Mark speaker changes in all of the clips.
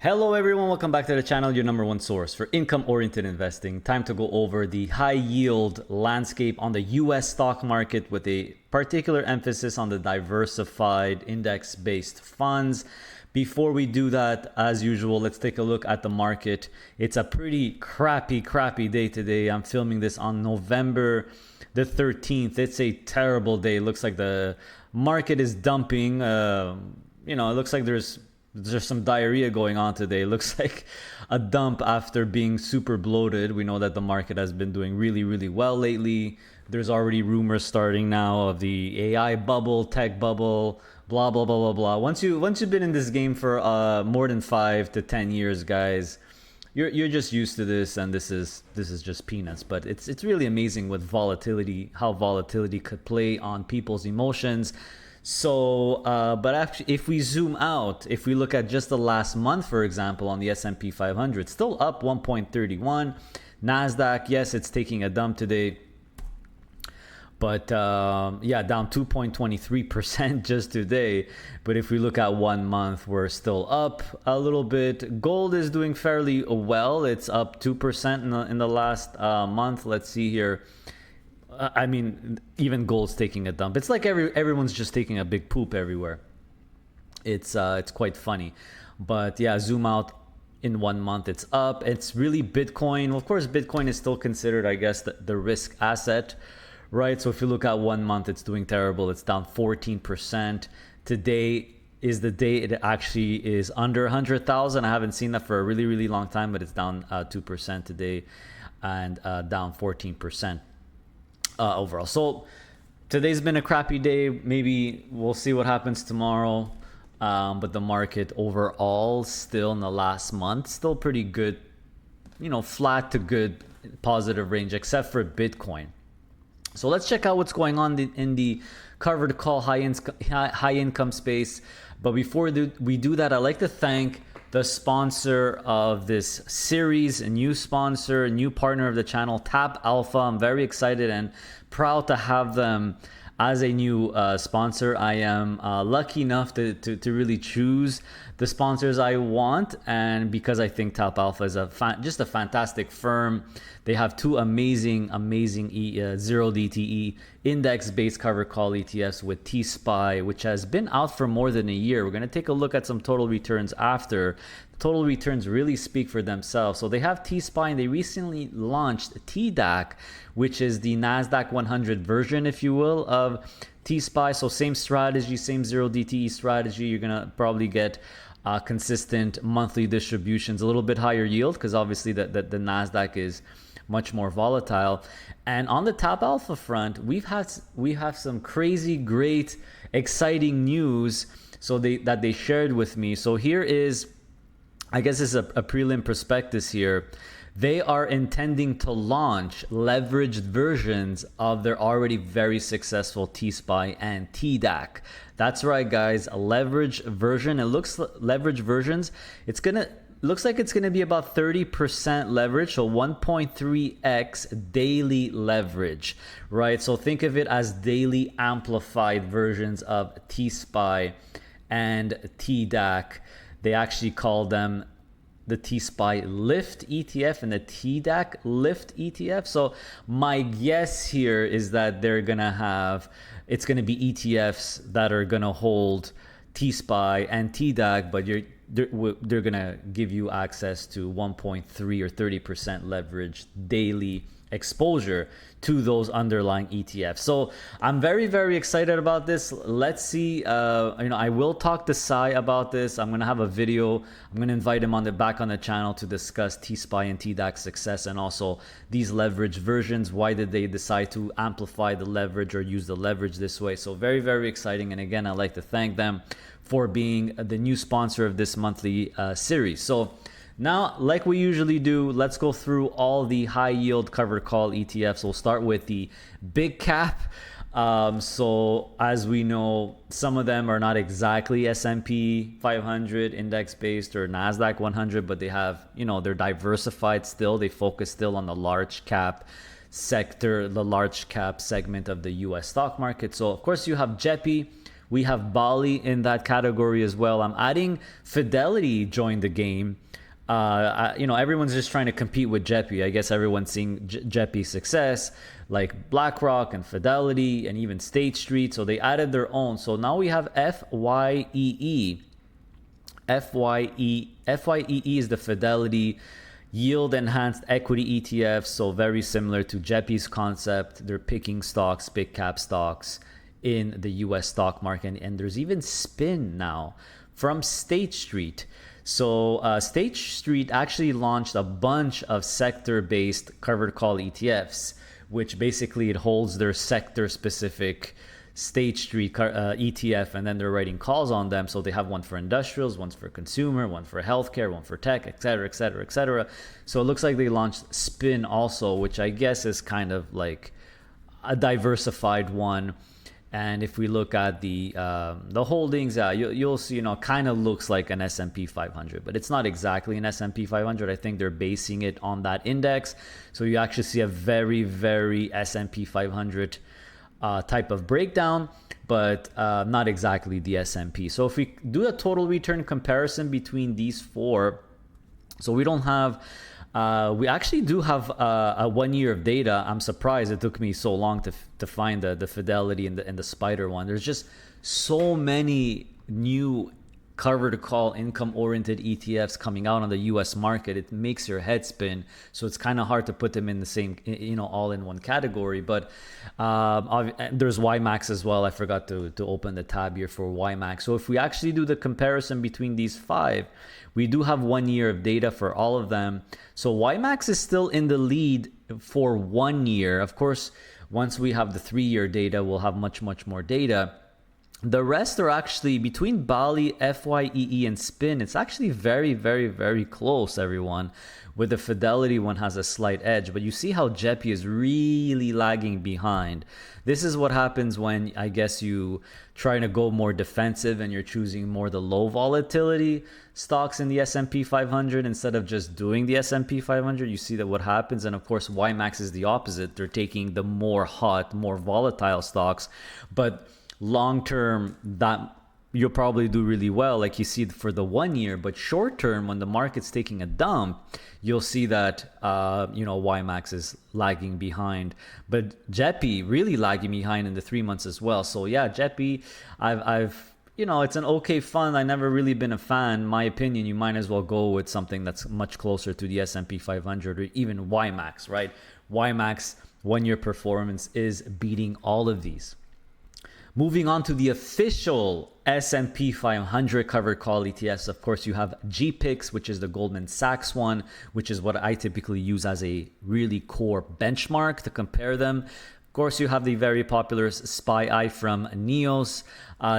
Speaker 1: Hello everyone, welcome back to the channel, your number one source for income-oriented investing. Time to go over the high yield landscape on the US stock market with a particular emphasis on the diversified index-based funds. Before we do that, as usual, let's take a look at the market. It's a pretty crappy day today. I'm filming this on November the 13th. It's a terrible day. It looks like the market is dumping. It looks like there's some diarrhea going on today. It looks like a dump after being super bloated. We know that the market has been doing really well lately. There's already rumors starting now of the AI bubble, tech bubble, blah blah blah blah blah. Once you've been in this game for more than 5 to 10 years, guys, you're just used to this, and this is just peanuts. But it's really amazing with volatility, how volatility could play on people's emotions. So, but actually, if we zoom out, if we look at just the last month, for example, on the S&P 500, still up 1.31. NASDAQ, yes, it's taking a dump today, but yeah, down 2.23% just today. But if we look at 1 month, we're still up a little bit. Gold is doing fairly well. It's up 2% in the last month. Let's see here. I mean, even gold's taking a dump. It's like everyone's just taking a big poop everywhere. It's quite funny. But yeah, zoom out in 1 month, it's up. It's really Bitcoin. Well, of course, Bitcoin is still considered, I guess, the risk asset, right? So if you look at 1 month, it's doing terrible. It's down 14%. Today is the day it actually is under 100,000. I haven't seen that for a really long time, but it's down 2% today and down 14%. Overall. So today's been a crappy day. Maybe we'll see what happens tomorrow. But the market overall still in the last month, still pretty good, flat to good positive range, except for Bitcoin. So let's check out what's going on in the covered call high income space. But before we do that, I'd like to thank the sponsor of this series, a new sponsor, a new partner of the channel, TappAlpha. I'm very excited and proud to have them as a new sponsor. I am lucky enough to really choose the sponsors I want, and because I think TappAlpha is just a fantastic firm. They have two amazing zero DTE index-based covered call ETFs with T-SPY, which has been out for more than a year. We're going to take a look at some total returns after. Total returns really speak for themselves. So they have T-SPY, and they recently launched TDAC, which is the NASDAQ 100 version, if you will, of T-SPY. So same strategy, same zero DTE strategy. You're going to probably get consistent monthly distributions, a little bit higher yield, because obviously the NASDAQ is much more volatile. And on the TappAlpha front, we have some crazy, great, exciting news that they shared with me. So here is, I guess this is a prelim prospectus here. They are intending to launch leveraged versions of their already very successful T-SPY and TDAC. That's right, guys, a leveraged version. It looks leveraged versions. Looks like it's gonna be about 30% leverage, so 1.3x daily leverage, right? So think of it as daily amplified versions of T-SPY and TDAC. They actually call them the T-SPY Lift ETF and the TDAC Lift ETF. So my guess here is that it's gonna be ETFs that are gonna hold T-SPY and TDAC, but they're gonna give you access to 1.3 or 30% leverage daily exposure to those underlying ETFs. So I'm very excited about this. Let's see. I will talk to Sai about this. I'm gonna have a video. I'm gonna invite him back on the channel to discuss T-SPY and TDAC success, and also these leverage versions. Why did they decide to amplify the leverage or use the leverage this way? So very exciting. And again, I'd like to thank them for being the new sponsor of this monthly series. So now, like we usually do, let's go through all the high yield covered call ETFs. We'll start with the big cap. So as we know, some of them are not exactly S&P 500 index based or NASDAQ 100, but they have, they're diversified still. They focus still on the large cap sector, the large cap segment of the US stock market. So of course you have JEPI, We have Bali in that category as well. I'm adding Fidelity joined the game. Everyone's just trying to compete with JEPI. I guess everyone's seeing JEPI's success, like BlackRock and Fidelity and even State Street. So they added their own. So now we have FYEE. FYEE is the Fidelity yield enhanced equity ETF. So very similar to JEPI's concept. They're picking stocks, big cap stocks in the US stock market. And there's even spin now from State Street. So State Street actually launched a bunch of sector-based covered call ETFs, which basically it holds their sector-specific State Street ETF, and then they're writing calls on them. So they have one for industrials, one for consumer, one for healthcare, one for tech, etc., etc., etc. So it looks like they launched Spin also, which I guess is kind of like a diversified one. And if we look at the holdings, you'll see, kind of looks like an S&P 500, but it's not exactly an S&P 500. I think they're basing it on that index. So you actually see a very, very S&P 500 type of breakdown, but not exactly the S&P. So if we do a total return comparison between these four, so we don't have... we actually do have a 1 year of data. I'm surprised it took me so long to find the Fidelity and the Spider one. There's just so many new covered call income oriented ETFs coming out on the US market. It makes your head spin. So it's kind of hard to put them in the same, all in one category. But there's YMAX as well. I forgot to open the tab here for YMAX. So if we actually do the comparison between these five, we do have 1 year of data for all of them. So YMAX is still in the lead for 1 year. Of course, once we have the 3-year data, we'll have much, much more data. The rest are actually between Bali, FYEE, and Spin. It's actually very, very, very close, everyone. With the Fidelity one has a slight edge, but you see how JEPI is really lagging behind. This is what happens when, I guess, you try to go more defensive and you're choosing more the low volatility stocks in the S&P 500 instead of just doing the S&P 500. You see that what happens. And of course, YMAX is the opposite. They're taking the more hot, more volatile stocks, but long term, that you'll probably do really well, like you see for the 1 year. But short term, when the market's taking a dump, you'll see that YMAX is lagging behind. But JEPI really lagging behind in the 3 months as well. So yeah, JEPI, I've it's an okay fund. I never really been a fan. My opinion, you might as well go with something that's much closer to the S&P 500 or even YMAX, right? YMAX 1 year performance is beating all of these. Moving on to the official S&P 500 covered call ETFs, of course, you have GPIX, which is the Goldman Sachs one, which is what I typically use as a really core benchmark to compare them. Of course, you have the very popular SPY from Neos.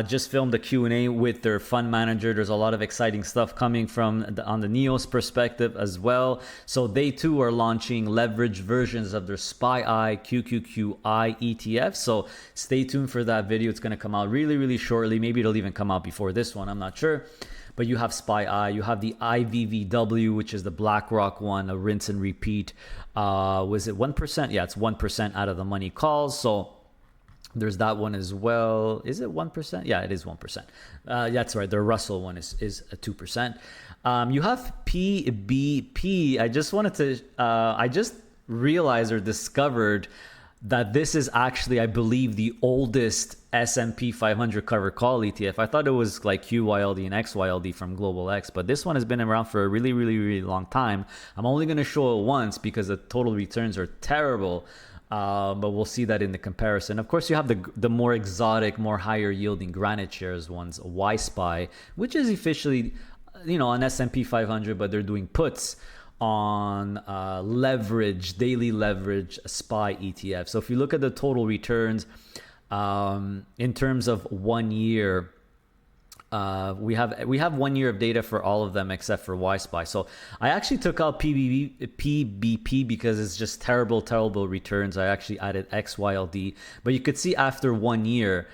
Speaker 1: Just filmed a Q&A with their fund manager. There's a lot of exciting stuff coming on the Neos perspective as well. So they too are launching leverage versions of their SPY QQQI ETF. So stay tuned for that video. It's going to come out really, really shortly. Maybe it'll even come out before this one. I'm not sure. But you have SPY, you have the IVVW, which is the BlackRock one, a rinse and repeat. Was it 1%? Yeah, it's 1% out of the money calls. So there's that one as well. Is it 1%? Yeah, it is 1%. That's right. The Russell one is 2%. You have PBP. I just realized or discovered that this is actually, I believe, the oldest S&P 500 covered call ETF. I thought it was like QYLD and XYLD from Global X, but this one has been around for a really, really, really long time. I'm only going to show it once because the total returns are terrible, but we'll see that in the comparison. Of course, you have the more exotic, more higher yielding Granite Shares ones, YSPY, which is officially, an S&P 500, but they're doing puts on daily leverage SPY ETF. So if you look at the total returns in terms of 1 year, we have 1 year of data for all of them except for YSPY. So I actually took out PBP because it's just terrible returns. I actually added XYLD, but you could see after 1 year.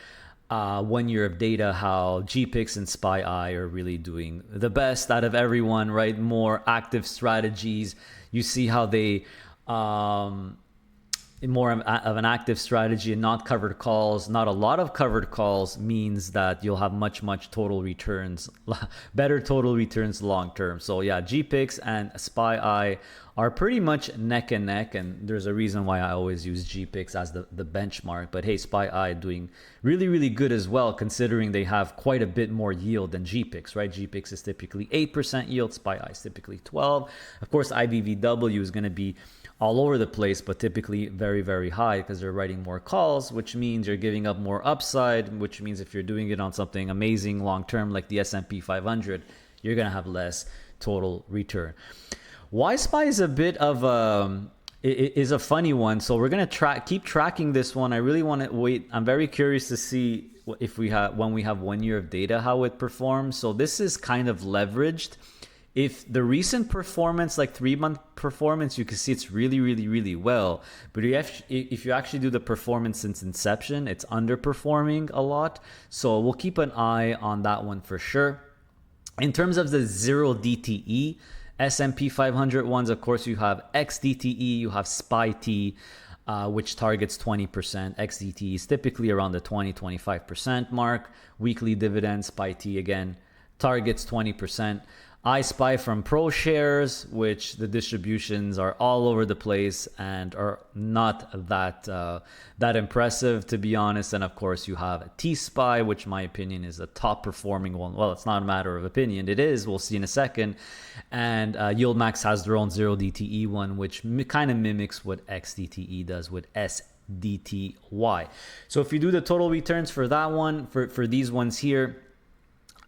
Speaker 1: 1 year of data, how GPIX and SPY are really doing the best out of everyone, right? More active strategies. You see how they more of an active strategy and not covered calls. Not a lot of covered calls means that you'll have much total returns, better total returns long term. So yeah, GPIX and SPY are pretty much neck and neck, and there's a reason why I always use GPIX as the benchmark. But hey, SPY doing really good as well, considering they have quite a bit more yield than GPIX, right? GPIX is typically 8% yield, SPY is typically 12. Of course, IBVW is going to be all over the place, but typically very high because they're writing more calls, which means you're giving up more upside, which means if you're doing it on something amazing long term like the S&P 500, you're going to have less total return. Why SPY is a bit of is a funny one. So we're going to keep tracking this one. I really want to wait. I'm very curious to see if when we have 1 year of data, how it performs. So this is kind of leveraged. If the recent performance, like 3-month performance, you can see it's really well. But if you actually do the performance since inception, it's underperforming a lot. So we'll keep an eye on that one for sure. In terms of the 0 DTE, S&P 500 ones, of course, you have XDTE, you have SPY-T, which targets 20%. XDTE is typically around the 20-25% mark. Weekly dividend, SPY-T again, targets 20%. I SPY from ProShares, which the distributions are all over the place and are not that impressive, to be honest. And of course, you have T-SPY, which in my opinion is the top performing one. Well, it's not a matter of opinion. It is. We'll see in a second. And YieldMax has their own 0 DTE one, which kind of mimics what XDTE does with SDTY. So if you do the total returns for that one, for these ones here,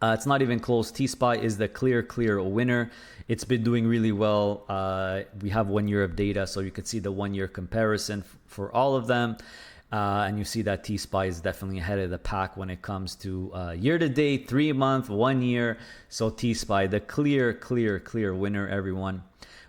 Speaker 1: it's not even close. T-SPY is the clear winner. It's been doing really well. We have 1 year of data, so you could see the 1 year comparison for all of them. And you see that T-SPY is definitely ahead of the pack when it comes to year to date, 3 month, 1 year. So T-SPY, the clear winner, everyone.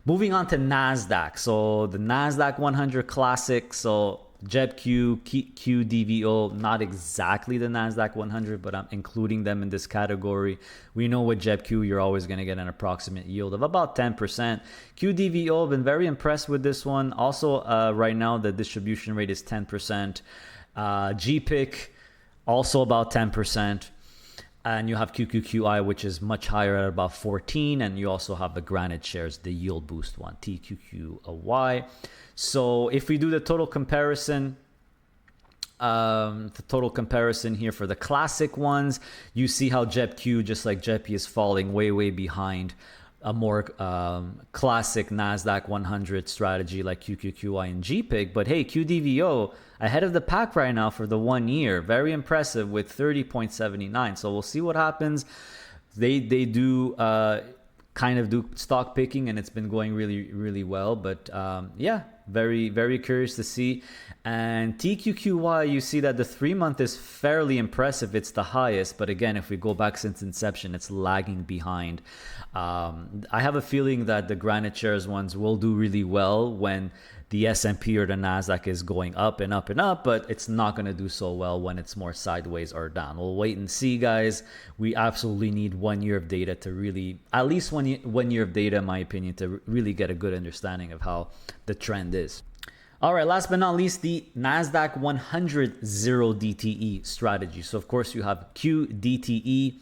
Speaker 1: Moving on to NASDAQ. So the NASDAQ 100 Classic. So JEBQ, QDVO, not exactly the NASDAQ 100, but I'm including them in this category. We know with JEBQ, you're always going to get an approximate yield of about 10%. QDVO, been very impressed with this one. Also, right now, the distribution rate is 10%. GPIC, also about 10%. And you have QQQI, which is much higher at about 14. And you also have the Granite shares, the yield boost one, TQQY. So if we do the total comparison, here for the classic ones, you see how JEBQ, just like JEPI, is falling way behind a more classic NASDAQ 100 strategy like QQQI and GPIC. But hey, QDVO ahead of the pack right now for the 1 year. Very impressive with 30.79. So we'll see what happens. They do kind of do stock picking, and it's been going really well. But yeah, very curious to see. And TQQY, you see that the 3 month is fairly impressive. It's the highest, but again, if we go back since inception, it's lagging behind. I have a feeling that the Granite shares ones will do really well when the S&P or the NASDAQ is going up and up, but it's not going to do so well when it's more sideways or down. We'll wait and see, guys. We absolutely need 1 year of data to really, at least 1 year of data, in my opinion, to really get a good understanding of how the trend is. All right, last but not least, the NASDAQ 100 0 DTE strategy. So of course you have QDTE,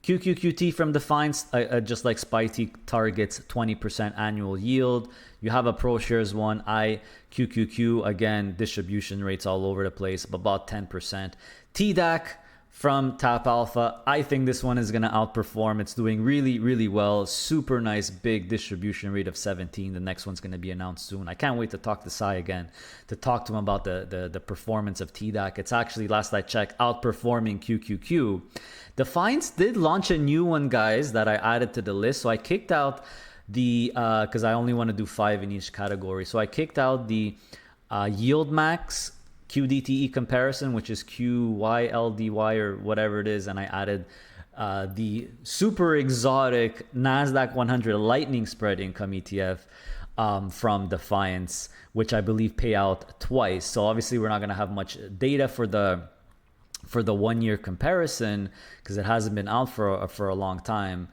Speaker 1: QQQT from Defiance, just like SPY-T, targets 20% annual yield. You have a ProShares one, QQQ, again, distribution rates all over the place, about 10%. TDAC from TappAlpha, I think this one is going to outperform. It's doing really well. Super nice big distribution rate of 17. The next one's going to be announced soon. I can't wait to talk to Sai again, to talk to him about the performance of TDAC. It's actually, last I checked, outperforming QQQ. Defiance did launch a new one, guys, that I added to the list. So I kicked out the, because I only want to do 5 in each category. So I kicked out the YieldMax QDTE comparison, which is QYLDY or whatever it is, and I added the super exotic NASDAQ 100 Lightning Spread Income ETF from Defiance, which I believe pay out twice. So obviously we're not going to have much data for the 1 year comparison because it hasn't been out for a long time.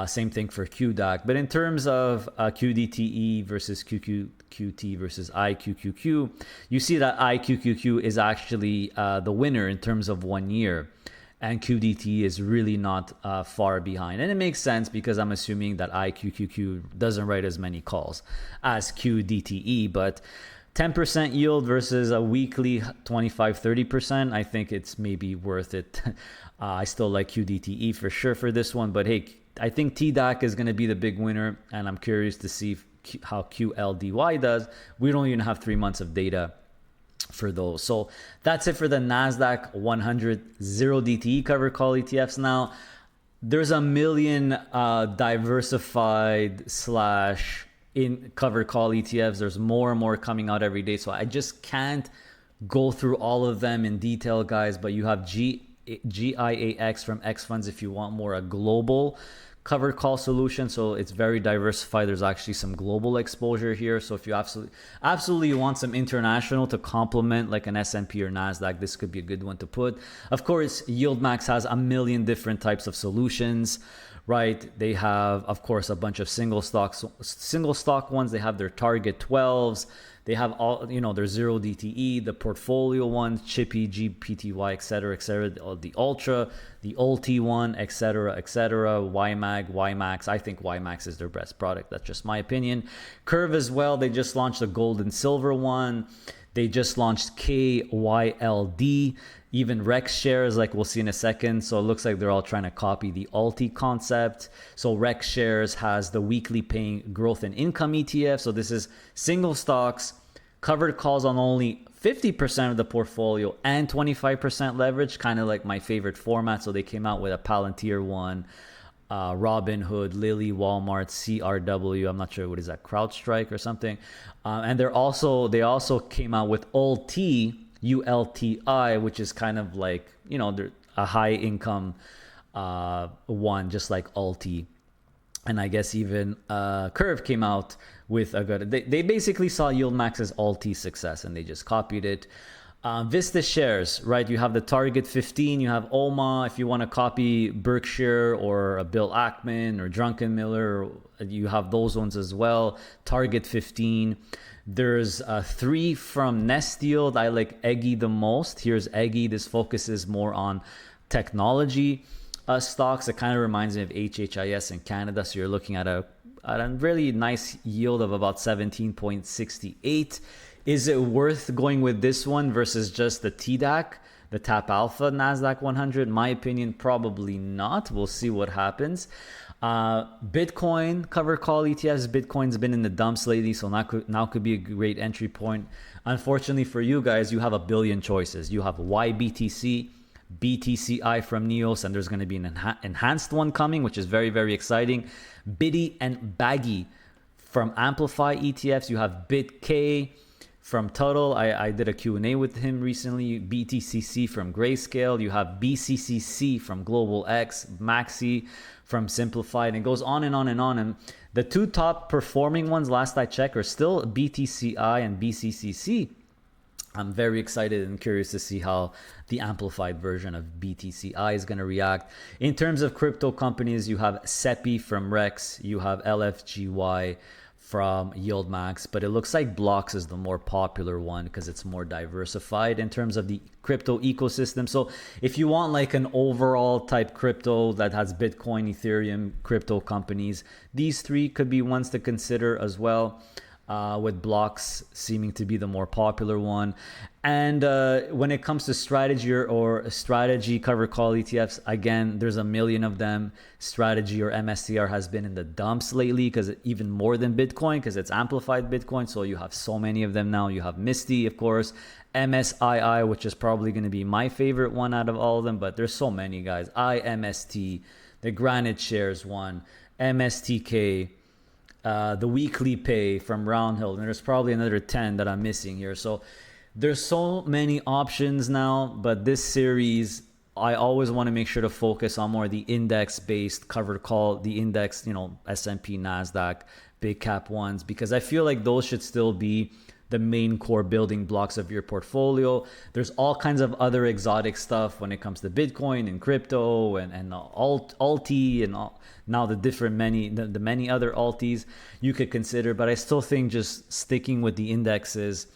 Speaker 1: Same thing for QDAC. But in terms of QDTE versus QQQT versus IQQQ, you see that IQQQ is actually the winner in terms of 1 year. And QDT is really not far behind. And it makes sense because I'm assuming that IQQQ doesn't write as many calls as QDTE. But 10% yield versus a weekly 25-30%, I think it's maybe worth it. I still like QDTE for sure for this one. But hey, I think TDAC is going to be the big winner. And I'm curious to see how QLDY does. We don't even have 3 months of data for those. So that's it for the NASDAQ 100 zero DTE covered call ETFs. Now, there's a million diversified / in covered call ETFs. There's more and more coming out every day. So I just can't go through all of them in detail, guys. But you have GIAX from X Funds if you want more a global covered call solution. So it's very diversified. There's actually some global exposure here. So if you absolutely want some international to complement like an S&P or NASDAQ, this could be a good one to put. Of course, YieldMax has a million different types of solutions, right? They have, of course, a bunch of single stock ones. They have their target 12s. They have all, their zero DTE, the portfolio ones, Chippy, GPTY, et cetera, the Ultra, the Ulti one, et cetera, YMAG, YMAX. I think YMAX is their best product. That's just my opinion. Curve as well. They just launched a gold and silver one. They just launched KYLD, even Rex shares, like we'll see in a second. So it looks like they're all trying to copy the Alti concept. So Rex shares has the weekly paying growth and income ETF. So this is single stocks, covered calls on only 50% of the portfolio and 25% leverage, kind of like my favorite format. So they came out with a Palantir one, Robinhood, Lilly, Walmart, CRW. I'm not sure what is that, CrowdStrike or something. And they also came out with ULTI, ULTI, which is kind of like, they're a high income one, just like Ulti. And I guess even Curve came out with a good. They basically saw YieldMax's Ulti success and they just copied it. Vista shares, right? You have the Target 15, you have OMA. If you want to copy Berkshire or Bill Ackman or Druckenmiller, you have those ones as well. Target 15. There's 3 from Nest Yield. I like Eggy the most. Here's Eggy. This focuses more on technology stocks. It kind of reminds me of HHIS in Canada. So you're looking at a really nice yield of about 17.68. Is it worth going with this one versus just the TDAC, the TappAlpha NASDAQ 100? My opinion, probably not. We'll see what happens. Bitcoin cover call ETFs. Bitcoin's been in the dumps lately, so now could be a great entry point. Unfortunately for you guys, you have a billion choices. You have YBTC, BTCI from Neos, and there's going to be an enhanced one coming, which is very, very exciting. Biddy and Baggy from Amplify ETFs. You have BitK from Tuttle. I did a Q&A with him recently. BTCC from Grayscale. You have BCCC from Global X, Maxi from Simplified, and it goes on and on and on. And the 2 top performing ones, last I checked, are still BTCI and BCCC. I'm very excited and curious to see how the amplified version of BTCI is going to react. In terms of crypto companies, you have SEPI from Rex, you have LFGY from YieldMax, but it looks like Blocks is the more popular one because it's more diversified in terms of the crypto ecosystem. So if you want like an overall type crypto that has Bitcoin, Ethereum, crypto companies, these 3 could be ones to consider as well. With Blocks seeming to be the more popular one. And when it comes to strategy cover call ETFs, again, there's a million of them. Strategy or MSTR has been in the dumps lately because even more than Bitcoin, because it's amplified Bitcoin. So you have so many of them now. You have Misty, of course, MSII, which is probably going to be my favorite one out of all of them, but there's so many, guys. IMST, the Granite Shares one, MSTK, the weekly pay from Roundhill, and there's probably another 10 that I'm missing here. So there's so many options now, but this series, I always want to make sure to focus on more the index-based covered call, the index, S&P, NASDAQ, big cap ones, because I feel like those should still be the main core building blocks of your portfolio. There's all kinds of other exotic stuff when it comes to Bitcoin and crypto and alti and all, now the many other altis you could consider. But I still think just sticking with the indexes,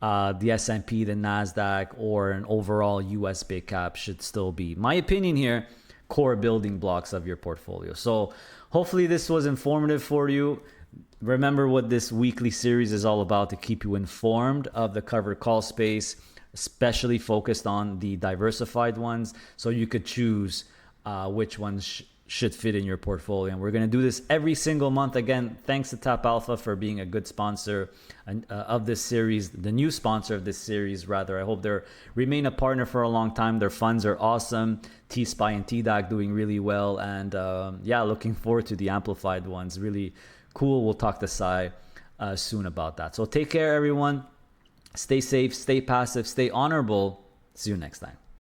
Speaker 1: the S&P, the NASDAQ, or an overall US big cap should still be, my opinion here, core building blocks of your portfolio. So hopefully this was informative for you. Remember what this weekly series is all about, to keep you informed of the covered call space, especially focused on the diversified ones, so you could choose which ones should fit in your portfolio. And we're going to do this every single month. Again, thanks to TappAlpha for being a good sponsor of this series, the new sponsor of this series, rather. I hope they remain a partner for a long time. Their funds are awesome. T-SPY and TDAC doing really well. And looking forward to the amplified ones. Really cool. We'll talk to Sai soon about that. So take care, everyone. Stay safe, stay passive, stay honorable. See you next time.